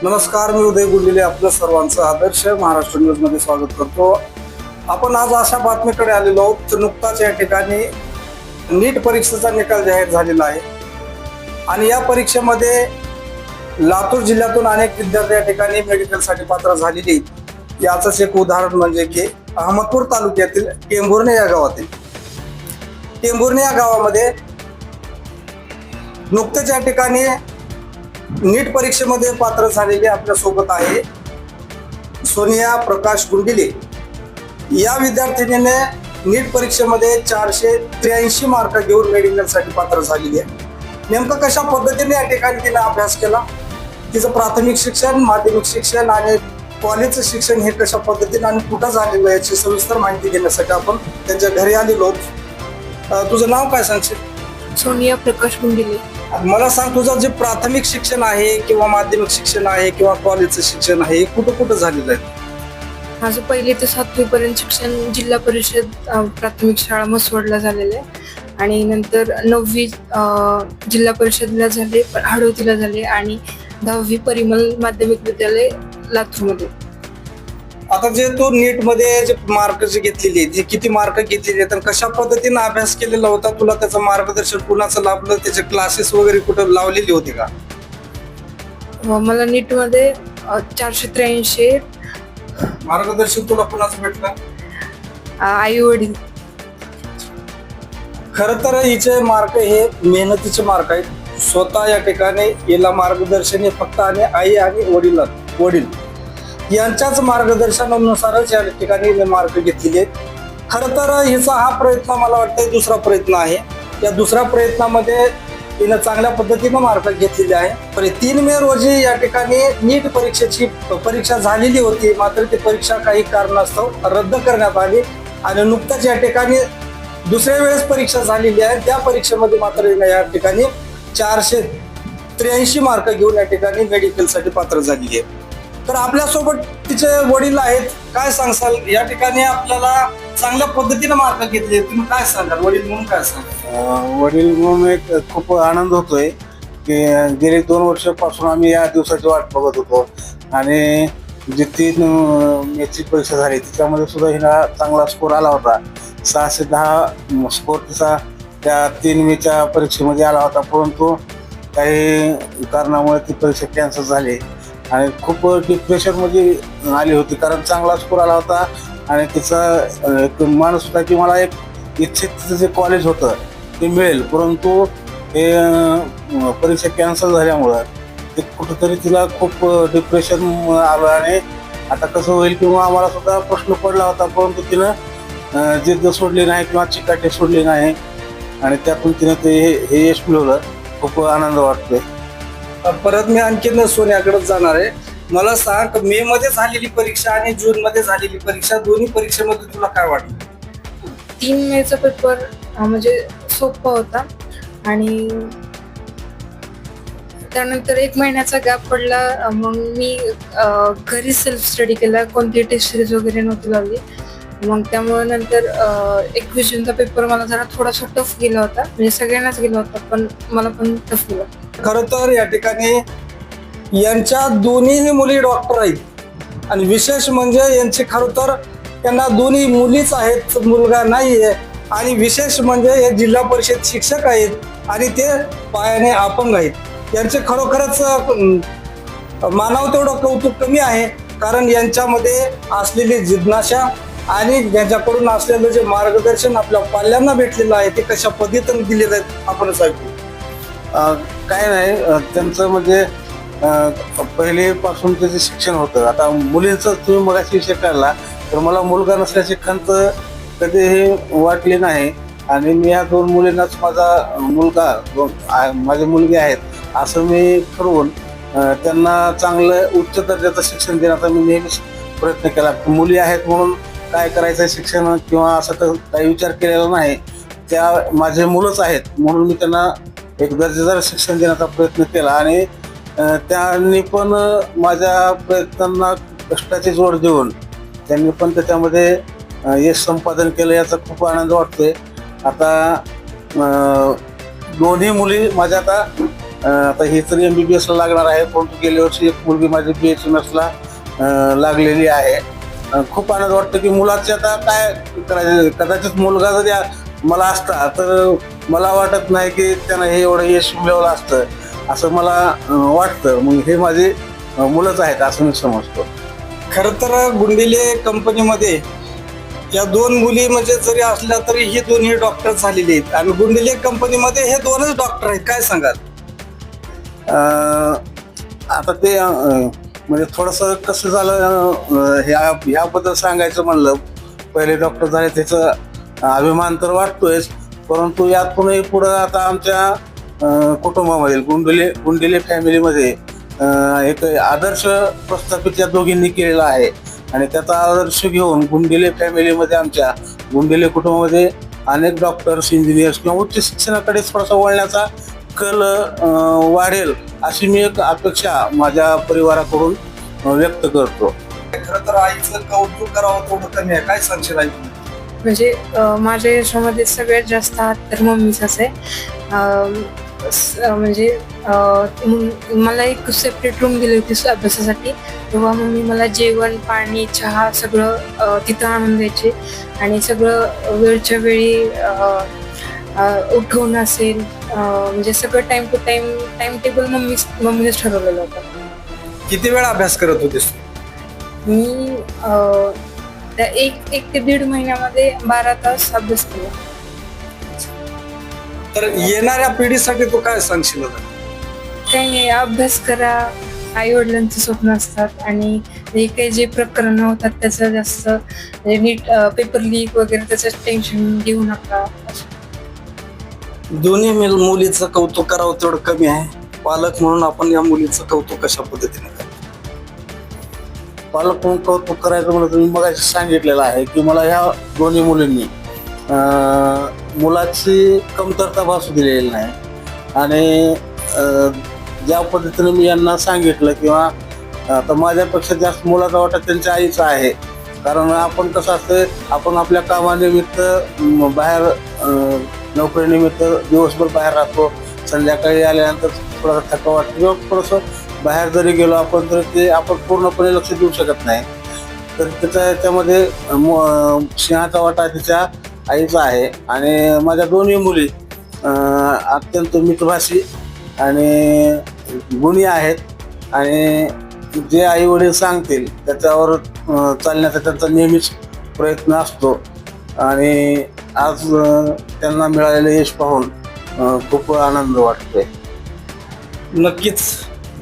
नमस्कार, मी उदय गुंडिले आपलं सर्वांचं आदर्श महाराष्ट्र न्यूज मध्ये स्वागत करतो. आपण आज अशा बातमीकडे आलेलो आहोत. नुकताच या ठिकाणी नीट परीक्षेचा निकाल जाहीर झालेला आहे आणि या परीक्षेमध्ये लातूर जिल्ह्यातून अनेक विद्यार्थी या ठिकाणी मेडिकलसाठी पात्र झालेले आहेत. याचंच एक उदाहरण म्हणजे की अहमदपूर तालुक्यातील टेंभुर्णी या गावातील टेंभुर्णी या गावामध्ये नुकतेच या ठिकाणी नीट परीक्षेमध्ये पात्र झालेले आपल्या सोबत आहे सोनिया प्रकाश गुंडिले. या विद्यार्थिनीने नीट परीक्षेमध्ये 483 मार्क घेऊन मेडिकलसाठी पात्र झालेली आहे. नेमकं कशा पद्धतीने या ठिकाणी तिने अभ्यास केला, तिचं प्राथमिक शिक्षण, माध्यमिक शिक्षण आणि कॉलेजचं शिक्षण हे कशा पद्धतीने आणि कुठं झालेलं याची सविस्तर माहिती घेण्यासाठी आपण त्यांच्या घरी आलेलो. तुझं नाव काय सांगशील? सोनिया प्रकाश गुंडिले. मला सांग, तुझं जे प्राथमिक शिक्षण आहे किंवा माध्यमिक शिक्षण आहे किंवा कॉलेजचं शिक्षण आहे कुठं कुठं झालेलं आहे? माझं 1ली ते 7वी पर्यंत शिक्षण जिल्हा परिषद प्राथमिक शाळा म्हसवडला झालेलं आहे आणि नंतर 9वी जिल्हा परिषदला झाले, हडोतीला झाले आणि 10वी परिमल माध्यमिक विद्यालय लातूरमध्ये. आता जे तू नीट मध्ये जे मार्क जे घेतलेले, जे किती मार्क घेतलेले तर कशा पद्धतीने अभ्यास केलेला होता, तुला त्याचं मार्गदर्शन कुणाचं लाभलं, त्याचे क्लासेस वगैरे कुठं लावलेली होती का? मला नीट मध्ये 483 मार्गदर्शन तुला कुणाचं भेटलं? आई वडील. खरं तर हिचे मार्क हे मेहनतीचे मार्क आहेत. स्वतः या ठिकाणी हिला मार्गदर्शन हे फक्त आई आणि वडील यांच्याच मार्गदर्शनानुसारच या ठिकाणी मार्क घेतलेले आहेत. खरं तर हिचा हा प्रयत्न मला वाटतं दुसरा प्रयत्न आहे. या दुसऱ्या प्रयत्नामध्ये हिनं चांगल्या पद्धतीनं मार्क घेतलेले आहे. तर 3 मे रोजी या ठिकाणी नीट परीक्षेची परीक्षा झालेली होती, मात्र ती परीक्षा काही कारणास्तव रद्द करण्यात आली आणि नुकताच या ठिकाणी दुसऱ्या वेळेस परीक्षा झालेली आहे. त्या परीक्षेमध्ये मात्र हिनं या ठिकाणी 483 मार्क घेऊन या ठिकाणी मेडिकलसाठी पात्र झालेली आहे. तर आपल्यासोबत तिचे वडील आहेत. काय सांगसाल, या ठिकाणी आपल्याला चांगल्या पद्धतीने मार्क घेतले, तुम्ही काय सांगाल वडील म्हणून? काय सांगाल वडील म्हणून एक खूप आनंद होतोय की गेली 2 वर्षापासून आम्ही या दिवसाची वाट बघत होतो आणि जी 3 मेची परीक्षा झाली त्याच्यामध्ये सुद्धा हिला चांगला स्कोर आला होता. 610 स्कोर तिचा त्या 3 मेच्या परीक्षेमध्ये आला होता, परंतु काही कारणामुळे ती परीक्षा कॅन्सल झाली आणि खूप डिप्रेशनमध्ये आली होती, कारण चांगला स्कोर आला होता आणि तिचा एक माणूस होता की मला एक इच्छित तिचं जे कॉलेज होतं ते मिळेल, परंतु हे परीक्षा कॅन्सल झाल्यामुळं ते कुठंतरी तिला खूप डिप्रेशन आलं आणि आता कसं होईल किंवा आम्हाला सुद्धा प्रश्न पडला होता, परंतु तिनं जिद्द सोडली नाही किंवा चिकाटी सोडली नाही आणि त्यातून तिनं ते हे यश मिळवलं. खूप आनंद वाटतोय. परत मी आणखीन सोन्याकडे जाणार आहे. मला सांग, मे मध्ये झालेली परीक्षा आणि जून मध्ये झालेली परीक्षा, दोन्ही परीक्षेमध्ये तुला काय वाटलं? 3 मेचा पेपर म्हणजे सोपा होता आणि त्यानंतर 1 महिन्याचा गॅप पडला. मग मी घरी सेल्फ स्टडी केला, कोणती टेस्ट सिरीज वगैरे नव्हती लावली. मग त्यामुळे नंतर 21 जूनचा पेपर मला जरा थोडासा टफ गेला होता, म्हणजे सगळ्यांनाच गेला होता पण मला पण टफ गेला. खरं तर या ठिकाणी यांच्या दोन्हीही मुली डॉक्टर आहेत आणि विशेष म्हणजे यांची खरं तर त्यांना दोन्ही मुलीच आहेत, मुलगा नाही आहे. आणि विशेष म्हणजे हे जिल्हा परिषद शिक्षक आहेत आणि ते पायाने अपंग आहेत. यांचे खरोखरच मानावं तेवढं कौतुक कमी आहे, कारण यांच्यामध्ये असलेली जिज्ञासा आणि त्यांच्याकडून असलेलं जे मार्गदर्शन आपल्या पाल्यांना भेटलेलं आहे ते कशा पद्धतीने दिलेलं आहे आपणच ऐकू. काय नाही, त्यांचं म्हणजे पहिलेपासून त्याचं शिक्षण होतं. आता मुलींचं तुम्ही मगाशी विषय काढला तर मला मुलगा नसल्याचे खंत कधीही वाटली नाही आणि मी या 2 मुलींनाच माझे मुलगी आहेत असं मी ठरवून त्यांना चांगलं उच्च दर्जाचं शिक्षण देण्याचा मी नेहमीच प्रयत्न केला. मुली आहेत म्हणून काय करायचं शिक्षण किंवा असं तर काही विचार केलेला नाही. त्या माझे मुलंच आहेत म्हणून मी त्यांना एक दर्जेदार शिक्षण देण्याचा प्रयत्न केला आणि त्यांनी पण माझ्या प्रयत्नांना कष्टाची जोड देऊन त्यांनी पण त्याच्यामध्ये यश संपादन केलं, याचा खूप आनंद वाटतोय. आता दोन्ही मुली माझ्या आता आता हे तर MBBS ला लागणार आहे, परंतु गेल्या वर्षी एक मुलगी माझी BHMS ला लागलेली आहे. खूप आनंद वाटतो की मुलाचे आता काय करायचं. कदाचित मुलगा जरी मला असता तर मला वाटत नाही की त्यानं हे एवढं यश मिळवलं असतं असं मला वाटतं. मग हे माझे मुलंच आहेत असं मी समजतो. खरं तर गुंडिले कंपनीमध्ये या 2 मुली म्हणजे जरी असल्या तरी ही दोन्ही डॉक्टर झालेली आहेत आणि गुंडिले कंपनीमध्ये हे 2च डॉक्टर आहेत. काय सांगाल? आता ते म्हणजे थोडंसं कसं झालं ह्याबद्दल सांगायचं म्हणलं, पहिले डॉक्टर झाले त्याचा अभिमान तर वाटतोयच, परंतु यातूनही पुढं आता आमच्या कुटुंबामध्ये गुंडिले फॅमिलीमध्ये एक आदर्श प्रस्थापित या दोघींनी केलेला आहे आणि त्याचा आदर्श घेऊन गुंडिले फॅमिलीमध्ये आमच्या गुंडिले कुटुंबामध्ये अनेक डॉक्टर्स, इंजिनियर्स किंवा उच्च शिक्षणाकडे थोडासा वळण्याचा कल वाढेल अशी मी एक अपेक्षा माझ्या परिवाराकडून व्यक्त करतो. खरं तर आईचं कौतुक करावं थोडं कमी आहे. काय सांगशील आई? म्हणजे माझ्या यशामध्ये सगळ्यात जास्त हात तर मम्मीचाच आहे. म्हणजे मला एक सेपरेट रूम दिली होती अभ्यासासाठी, तेव्हा मम्मी मला जेवण, पाणी, चहा सगळं तिथं आणून द्यायचे आणि सगळं वेळच्या वेळी उठवणं असेल, म्हणजे सगळं टाइम टू टाइम टेबल मम्मीनेच ठरवलेलं होतं. किती वेळ अभ्यास करत होतीस? मी त्या एक ते 1.5 महिन्यामध्ये 12 तास अभ्यास केला. तर येणाऱ्या पिढीसाठी तू काय सांगशील? काही नाही, अभ्यास करा, आई वडिलांचं स्वप्न असतात आणि हे काही जे प्रकरण होतात त्याचं जास्त नीट पेपर लीक वगैरे त्याचं टेन्शन घेऊ नका. दोन्ही मुलीचं कौतुक करावं तेवढं कमी आहे. पालक म्हणून आपण या मुलीचं कौतुक कशा पद्धतीने करतो? पालक म्हणून कौतुक करायचं म्हणलं तर मी मगाशी सांगितलेलं आहे की मला ह्या दोन्ही मुलींनी मुलाची कमतरता भासू दिलेली नाही आणि ज्या पद्धतीने मी यांना सांगितलं किंवा आता माझ्यापेक्षा जास्त मुलाचा वाटा त्यांच्या आईचा आहे. कारण आपण कसं असतं, आपण आपल्या कामानिमित्त बाहेर नोकरीनिमित्त दिवसभर बाहेर राहतो, संध्याकाळी आल्यानंतर थोडासा थकवा वाटतो किंवा थोडंसं बाहेर जरी गेलो आपण तर ते आपण पूर्णपणे लक्ष देऊ शकत नाही. तर त्याच्यामध्ये सिंहाचा वाटा तिच्या आईचा आहे आणि माझ्या दोन्ही मुली अत्यंत मितभाषी आणि गुणी आहेत आणि जे आई वडील सांगतील त्याच्यावर चालण्याचा त्यांचा नेहमीच प्रयत्न असतो आणि आज त्यांना मिळालेलं यश पाहून खूप आनंद वाटतोय. नक्कीच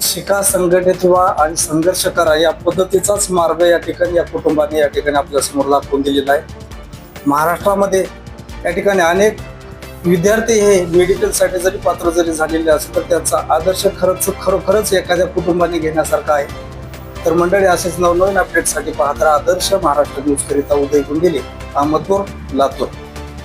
शिका, संघटित व्हा आणि संघर्ष करा या पद्धतीचाच मार्ग या ठिकाणी या कुटुंबाने या ठिकाणी आपल्या समोर दाखवून दिलेला आहे. महाराष्ट्रामध्ये या ठिकाणी अनेक विद्यार्थी हे मेडिकलसाठी जरी पात्र जरी झालेले असतील तर त्यांचा आदर्श खरोखरच एखाद्या कुटुंबाने घेण्यासारखा आहे. तर मंडळी, असेच नवनवीन अपडेटसाठी पाहत राहा आदर्श महाराष्ट्र न्यूज करिता उदय गुंडिले, अहमदपूर, लातूर.